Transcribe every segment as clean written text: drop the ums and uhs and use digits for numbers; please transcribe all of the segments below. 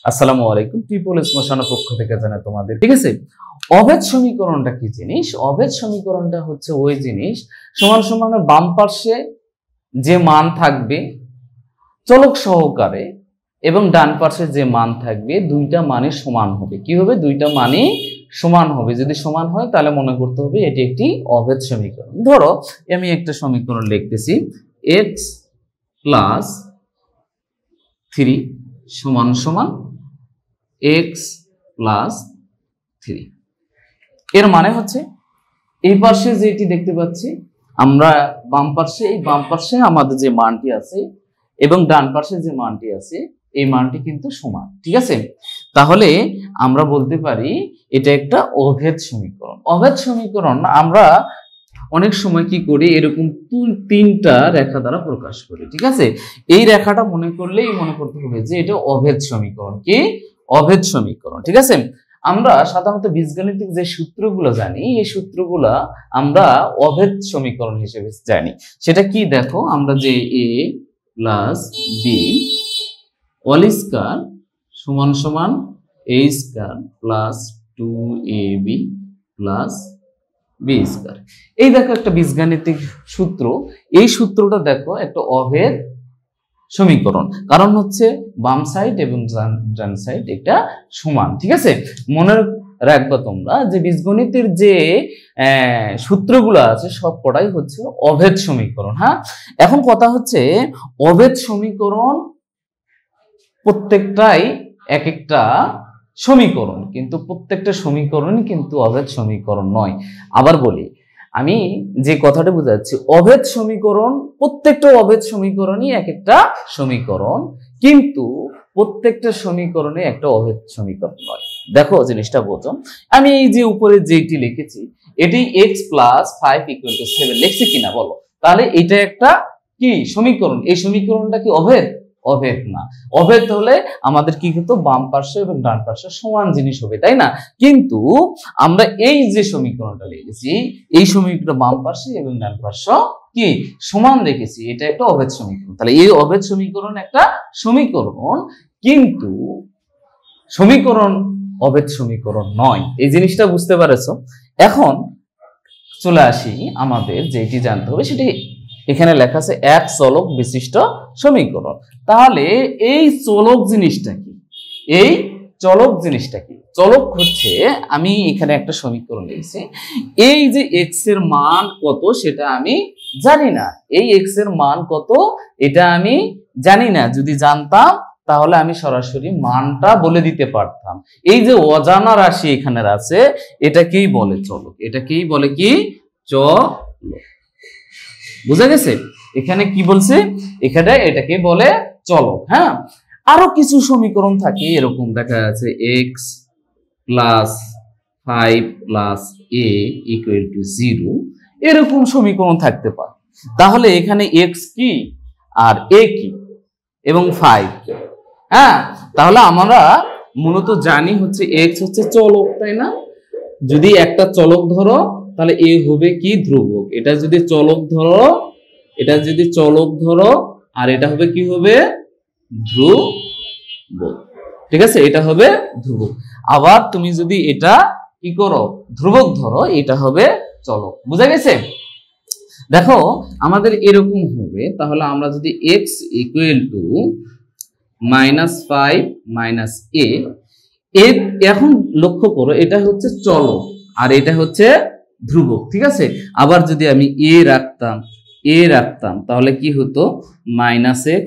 আসসালামু আলাইকুম। ট্রিপল স্মশানের পক্ষ থেকে জানাই তোমাদের। ঠিক আছে, অভেদ সমীকরণটা কি জিনিস? অভেদ সমীকরণটা হচ্ছে ওই জিনিস সমান সমান বাম পার্শ্বে যে মান থাকবে চলক সহকারে এবং ডান পার্শ্বে যে মান থাকবে দুইটা মানে সমান হবে। কি হবে? দুইটা মানে সমান হবে। যদি সমান হয় তাহলে মনে করতে হবে এটি একটি অভেদ সমীকরণ। ধরো আমি একটা সমীকরণ লিখতেছি, x প্লাস 3 সমান সমান x প্লাস 3। এর মানে হচ্ছে এই পাশে যেটি দেখতে পাচ্ছি আমরা বাম পাশে, এই বাম পাশে আমাদের যে মানটি আছে এবং ডান পাশে যে মানটি আছে এই মানটি কিন্তু সমান। ঠিক আছে, তাহলে আমরা বলতে পারি এটা একটা অভেদ সমীকরণ। অভেদ সমীকরণ আমরা অনেক সময় কি করি, এরকম তিনটা রেখা দ্বারা প্রকাশ করি। ঠিক আছে, এই রেখাটা মনে করলেই মনে করতে হবে যে এটা অভেদ সমীকরণ। কি? অভেদ সমীকরণ। ঠিক আছে, আমরা সাধারণত বীজগণিতিক যে সূত্রগুলো জানি এই সূত্রগুলা আমরা অভেদ সমীকরণ হিসেবে জানি। সেটা কি? দেখো, আমরা যে a plus b whole square সমান সমান a square plus 2ab plus b square, এই দেখো একটা বীজগণিতিক সূত্র। এই সূত্রটা দেখো একটা অভেদ সমীকরণ, কারণ হচ্ছে বাম সাইড এবং ডান সাইড এটা সমান। ঠিক আছে, মনে রাখবা তোমরা যে বীজগণিতের যে সূত্রগুলো আছে সব কটাই হচ্ছে অভেদ সমীকরণ। হ্যাঁ, এখন কথা হচ্ছে অভেদ সমীকরণ প্রত্যেকটাই এক একটা সমীকরণ, কিন্তু প্রত্যেকটা সমীকরণই কিন্তু অভেদ সমীকরণ নয়। আবার বলি, আমি যে কথাটা বোঝাচ্ছি, অভেদ সমীকরণ প্রত্যেকটা অভেদ সমীকরণই এক একটা সমীকরণ, কিন্তু প্রত্যেকটা সমীকরণে একটা অভেদ সমীকরণ নয়। দেখো জিনিসটা বোঝো, আমি এই যে উপরে যেটি লিখেছি এটি x প্লাস 5 ইকুয়াল টু 7 লিখছি কিনা বলো? তাহলে এটা একটা কি সমীকরণ? এই সমীকরণটা কি অভেদ? অভেদ না। অভেদ হলে আমাদের কি হতো, বাম পার্শ্ব এবং ডান পার্শ্ব সমান জিনিস হবে, তাই না? কিন্তু আমরা এই যে সমীকরণটা লিখেছি এই সমীকরণ বাম পার্শ্ব এবং ডান পার্শ্ব কি সমান রেখেছি, এটা একটা অভেদ সমীকরণ। তাহলে এই অভেদ সমীকরণ একটা সমীকরণ, কিন্তু সমীকরণ অভেদ সমীকরণ নয়। এই জিনিসটা বুঝতে পারছো? এখন চলে আসি, আমাদের যেটি জানতে হবে সেটি এখানে লেখা আছে এক চলক বিশিষ্ট সমীকরণ। তাহলে এই চলক জিনিসটা কি? এই চলক জিনিসটা কি? চলক হচ্ছে, আমি এখানে একটা সমীকরণ লিখছি, এই যে x এর মান কত সেটা আমি জানি না। এই x এর মান কত এটা আমি জানি না। যদি জানতাম তাহলে আমি সরাসরি মানটা বলে দিতে পারতাম। এই যে অজানা রাশি এখানে আছে এটাকেই বলে চলক। এটাকেই বলে কি? চলক। বুঝা গেছে? এখানে কি বলছে? এখানে এটাকে বলে চলক। হ্যাঁ, আরো কিছু সমীকরণ থাকে এরকম, দেখা যাচ্ছে x plus 5 plus a equal to 0, এরকম সমীকরণ থাকতে পারে। তাহলে এখানে x কি আর a কি এবং 5, হ্যাঁ, তাহলে আমরা মূলত জানি হচ্ছে x হচ্ছে চলক, তাই না? যদি একটা চলক ধরো তাহলে a হবে কি? ধ্রুবক। এটা যদি চলক ধরো, এটা যদি চলক ধরো আর এটা হবে কি? হবে ধ্রুবক। ঠিক আছে, এটা হবে ধ্রুবক। আবার তুমি যদি এটা কি করো, ধ্রুবক ধরো, এটা হবে চলক। বুঝা গেছে? দেখো আমাদের এরকম হবে, তাহলে আমরা যদি x equal to -5 minus a, এখন লক্ষ্য করো এটা হচ্ছে চলক আর এটা হচ্ছে ধ্রুবক। ঠিক আছে, আবার যদি আমি a রাখতাম তাহলে কি হতো? -x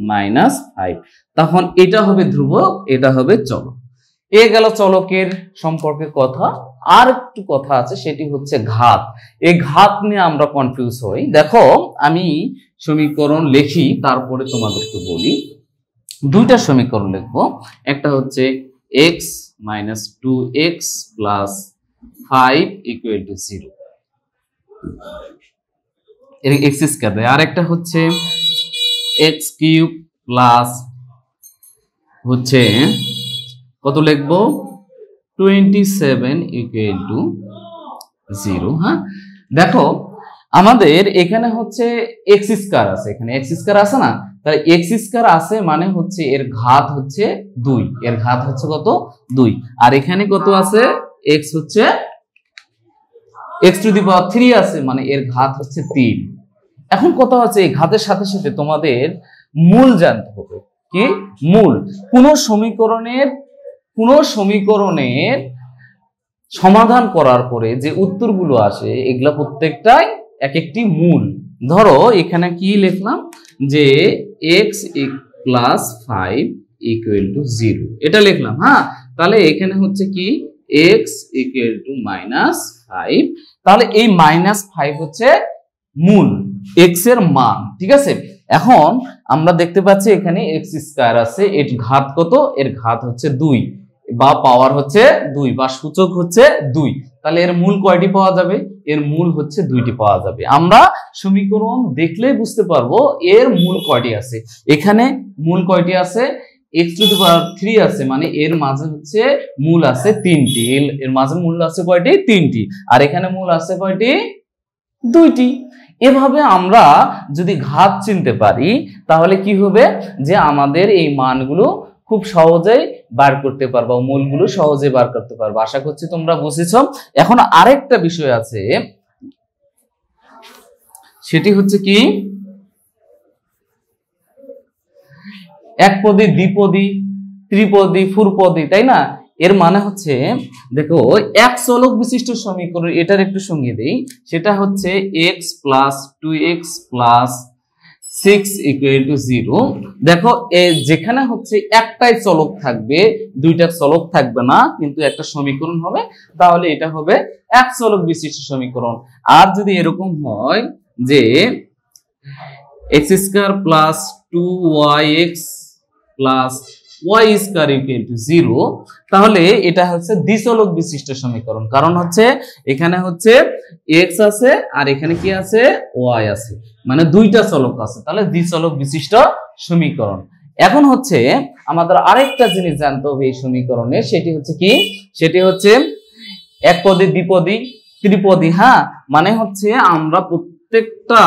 মাইনাস 5, তখন এটা হবে ধ্রুবক, এটা হবে চলক। এ গেল চলকের সম্পর্কে কথা। আর একটু কথা আছে, সেটি হচ্ছে ঘাত। এই ঘাত নিয়ে আমরা কনফিউজ হই। দেখো আমি সমীকরণ লিখি তারপরে তোমাদেরকে বলি। দুইটা সমীকরণ লিখবো, একটা হচ্ছে x minus 2x plus 5 equal to 0, এর x স্কয়ার দেয়। আর একটা হচ্ছে x কিউব প্লাস হচ্ছে কত লিখবো? 27 ইকুয়াল টু 0। হ্যাঁ, দেখো আমাদের এখানে হচ্ছে x স্কয়ার আছে, এখানে x স্কয়ার আছে না, তাহলে এক্স স্কয়ার আছে মানে হচ্ছে এর ঘাত হচ্ছে 2, এর ঘাত হচ্ছে কত 2, আর এখানে কত আছে এক্স হচ্ছে x টু দি পাওয়ার 3 আছে মানে এর ঘাত হচ্ছে 3। এখন কথা হচ্ছে এই ঘাতের সাথে সাথে তোমাদের মূল জানতে হবে। কি মূল? কোন সমীকরণের সমাধান করার পরে যে উত্তরগুলো আসে এগুলা প্রত্যেকটাই এক একটি মূল। ধরো এখানে কি লিখলাম যে x + 5 = 0, এটা লিখলাম। হ্যাঁ, তাহলে এখানে হচ্ছে কি x = -5, তাহলে এই -5 হচ্ছে মূল, x এর মান। ঠিক আছে, এখন আমরা দেখতে পাচ্ছি এখানে x² আছে, এর ঘাত কত? এর ঘাত হচ্ছে 2 বা পাওয়ার হচ্ছে 2 বা সূচক হচ্ছে 2, তাহলে এর মূল কয়টি পাওয়া যাবে? এর মূল হচ্ছে 2টি পাওয়া যাবে। আমরা সমীকরণ দেখলেই বুঝতে পারবো এর মূল কয়টি আছে। এখানে মূল কয়টি আছে? x টু দি পাওয়ার 3 আছে মানে এর মাঝে হচ্ছে মূল আছে 3টি, এর মাঝে মূল আছে কয়টি? 3টি, আর এখানে মূল আছে কয়টি? 2টি। এভাবে আমরা যদি ঘাত চিনতে পারি তাহলে কি হবে যে আমাদের এই মানগুলো খুব সহজেই বার করতে পারবো, মূলগুলো সহজে বার করতে পারবো। আশা করছি তোমরা বুঝেছো। এখন আরেকটা বিষয় আছে, সেটি হচ্ছে কি একপদী, দ্বিপদী, ত্রিপদী, ফুরপদী, তাই না? এর মানে হচ্ছে দেখো এক চলক বিশিষ্ট সমীকরণ, এটার একটু সঙ্গে দেই, সেটা হচ্ছে x + 2x + 6 = 0। দেখো যেখানে হচ্ছে একটাই চলক থাকবে, দুইটা চলক থাকবে না, কিন্তু একটা সমীকরণ হবে, তাহলে এটা হবে এক চলক বিশিষ্ট সমীকরণ। আর যদি এরকম হয় যে x² + 2yx + y² = 0, তাহলে এটা হচ্ছে দ্বিচলক বিশিষ্ট সমীকরণ। কারণ হচ্ছে এখানে হচ্ছে x আছে আর এখানে কি আছে? y আছে, মানে দুইটা চলক আছে, তাহলে দ্বিচলক বিশিষ্ট সমীকরণ। এখন হচ্ছে আমাদের আরেকটা জিনিস জানতে হবে এই সমীকরণে, সেটি হচ্ছে কি? সেটি হচ্ছে একপদী, দ্বিপদী, ত্রিপদী। হ্যাঁ, মানে হচ্ছে আমরা প্রত্যেকটা